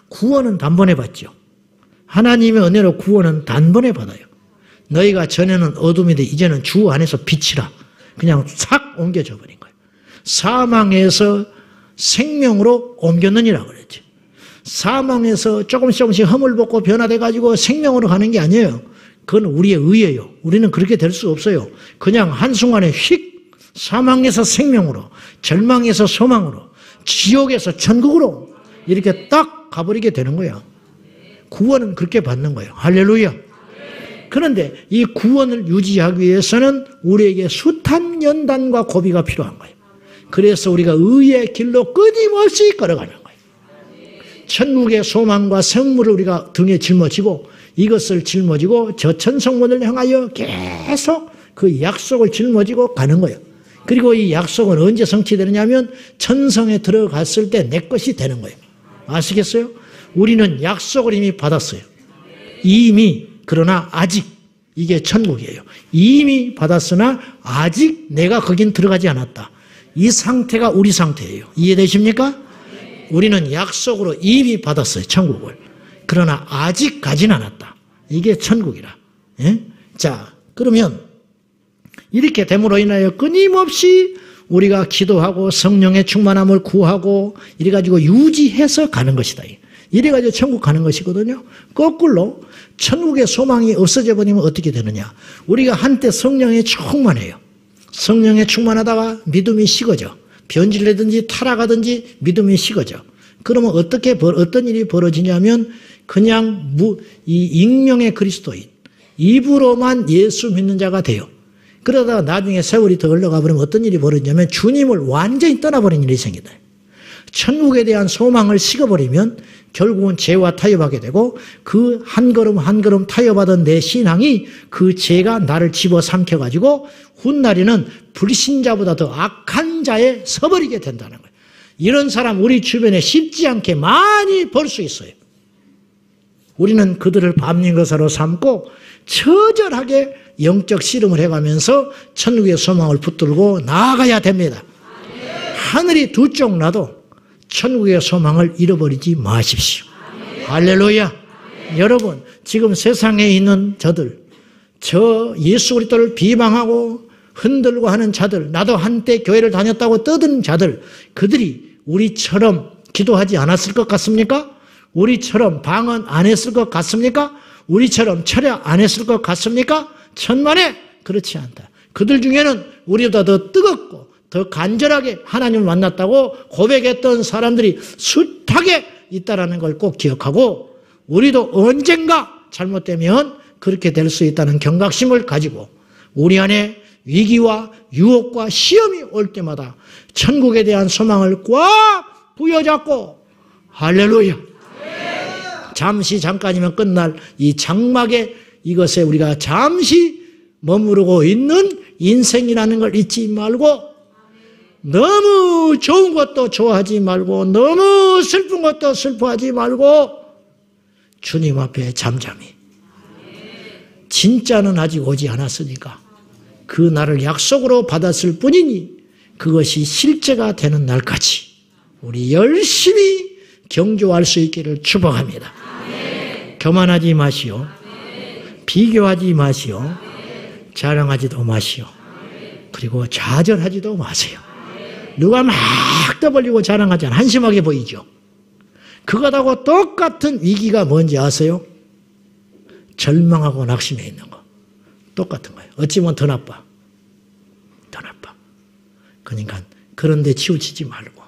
구원은 단번에 받죠. 하나님의 은혜로 구원은 단번에 받아요. 너희가 전에는 어둠인데 이제는 주 안에서 빛이라. 그냥 싹 옮겨져 버린 거예요. 사망에서 생명으로 옮겼느니라 그랬죠. 사망에서 조금씩 허물 벗고 변화돼가지고 생명으로 가는 게 아니에요. 그건 우리의 의예요. 우리는 그렇게 될 수 없어요. 그냥 한순간에 휙 사망에서 생명으로, 절망에서 소망으로, 지옥에서 천국으로 이렇게 딱 가버리게 되는 거예요. 구원은 그렇게 받는 거예요. 할렐루야. 그런데 이 구원을 유지하기 위해서는 우리에게 숱한 연단과 고비가 필요한 거예요. 그래서 우리가 의의 길로 끊임없이 걸어가는 거예요. 천국의 소망과 생물을 우리가 등에 짊어지고 이것을 짊어지고 저 천성문을 향하여 계속 그 약속을 짊어지고 가는 거예요. 그리고 이 약속은 언제 성취되느냐면 천성에 들어갔을 때 내 것이 되는 거예요. 아시겠어요? 우리는 약속을 이미 받았어요. 이미. 그러나 아직 이게 천국이에요. 이미 받았으나 아직 내가 거긴 들어가지 않았다. 이 상태가 우리 상태예요. 이해되십니까? 우리는 약속으로 이미 받았어요. 천국을. 그러나 아직 가진 않았다. 이게 천국이라. 예? 자, 그러면 이렇게 됨으로 인하여 끊임없이 우리가 기도하고 성령의 충만함을 구하고 이래가지고 유지해서 가는 것이다. 이래가지고 천국 가는 것이거든요. 거꾸로 천국의 소망이 없어져 버리면 어떻게 되느냐. 우리가 한때 성령에 충만해요. 성령에 충만하다가 믿음이 식어져. 변질되든지 타락하든지 믿음이 식어져. 그러면 어떤 일이 벌어지냐면 그냥 이 익명의 그리스도인, 입으로만 예수 믿는 자가 돼요. 그러다가 나중에 세월이 더 흘러가 버리면 어떤 일이 벌어지냐면 주님을 완전히 떠나버린 일이 생긴다. 천국에 대한 소망을 식어버리면 결국은 죄와 타협하게 되고 그 한 걸음 한 걸음 타협하던 내 신앙이 그 죄가 나를 집어삼켜가지고 훗날에는 불신자보다 더 악한 자에 서버리게 된다는 거예요. 이런 사람 우리 주변에 쉽지 않게 많이 볼 수 있어요. 우리는 그들을 밤림거사로 삼고 처절하게 영적 씨름을 해가면서 천국의 소망을 붙들고 나아가야 됩니다. 하늘이 두 쪽 나도 천국의 소망을 잃어버리지 마십시오. 할렐루야. 여러분, 지금 세상에 있는 저들, 저 예수 그리스도를 비방하고 흔들고 하는 자들, 나도 한때 교회를 다녔다고 떠드는 자들, 그들이 우리처럼 기도하지 않았을 것 같습니까? 우리처럼 방언 안 했을 것 같습니까? 우리처럼 철야 안 했을 것 같습니까? 천만에 그렇지 않다. 그들 중에는 우리보다 더 뜨겁고 더 간절하게 하나님을 만났다고 고백했던 사람들이 숱하게 있다는 걸 꼭 기억하고 우리도 언젠가 잘못되면 그렇게 될 수 있다는 경각심을 가지고 우리 안에 위기와 유혹과 시험이 올 때마다 천국에 대한 소망을 꽉 부여잡고 할렐루야. 잠시 잠깐이면 끝날 이 장막의 이것에 우리가 잠시 머무르고 있는 인생이라는 걸 잊지 말고 너무 좋은 것도 좋아하지 말고 너무 슬픈 것도 슬퍼하지 말고 주님 앞에 잠잠히 진짜는 아직 오지 않았으니까 그 날을 약속으로 받았을 뿐이니 그것이 실제가 되는 날까지 우리 열심히 경주할 수 있기를 축복합니다. 교만하지 마시오. 비교하지 마시오. 자랑하지도 마시오. 그리고 좌절하지도 마세요. 누가 막 떠벌리고 자랑하잖아. 한심하게 보이죠. 그것하고 똑같은 위기가 뭔지 아세요? 절망하고 낙심해 있는 거. 똑같은 거예요. 어찌 보면 더 나빠. 더 나빠. 그러니까 그런 데 치우치지 말고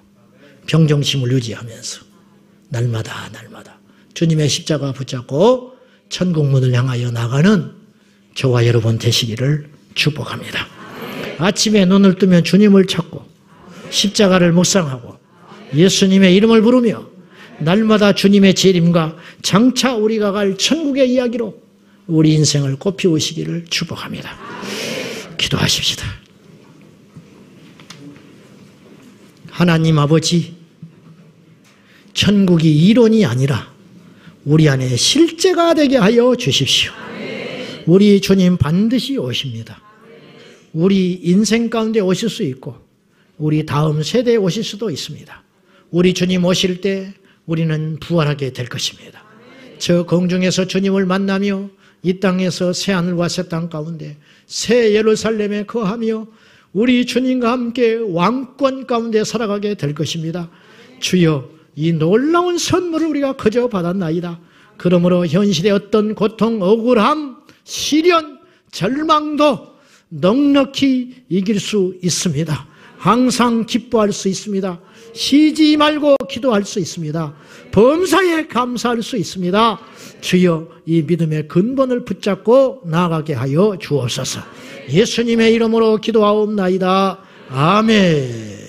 평정심을 유지하면서 날마다 주님의 십자가 붙잡고 천국문을 향하여 나가는 저와 여러분 되시기를 축복합니다. 아침에 눈을 뜨면 주님을 찾고 십자가를 묵상하고 예수님의 이름을 부르며 날마다 주님의 재림과 장차 우리가 갈 천국의 이야기로 우리 인생을 꽃피우시기를 축복합니다. 기도하십시다. 하나님 아버지, 천국이 이론이 아니라 우리 안에 실제가 되게 하여 주십시오. 우리 주님 반드시 오십니다. 우리 인생 가운데 오실 수 있고 우리 다음 세대에 오실 수도 있습니다. 우리 주님 오실 때 우리는 부활하게 될 것입니다. 저 공중에서 주님을 만나며 이 땅에서 새하늘과 새 땅 가운데 새 예루살렘에 거하며 우리 주님과 함께 왕권 가운데 살아가게 될 것입니다. 주여, 이 놀라운 선물을 우리가 거저 받았나이다. 그러므로 현실의 어떤 고통, 억울함, 시련, 절망도 넉넉히 이길 수 있습니다. 항상 기뻐할 수 있습니다. 쉬지 말고 기도할 수 있습니다. 범사에 감사할 수 있습니다. 주여, 이 믿음의 근본을 붙잡고 나아가게 하여 주옵소서. 예수님의 이름으로 기도하옵나이다. 아멘.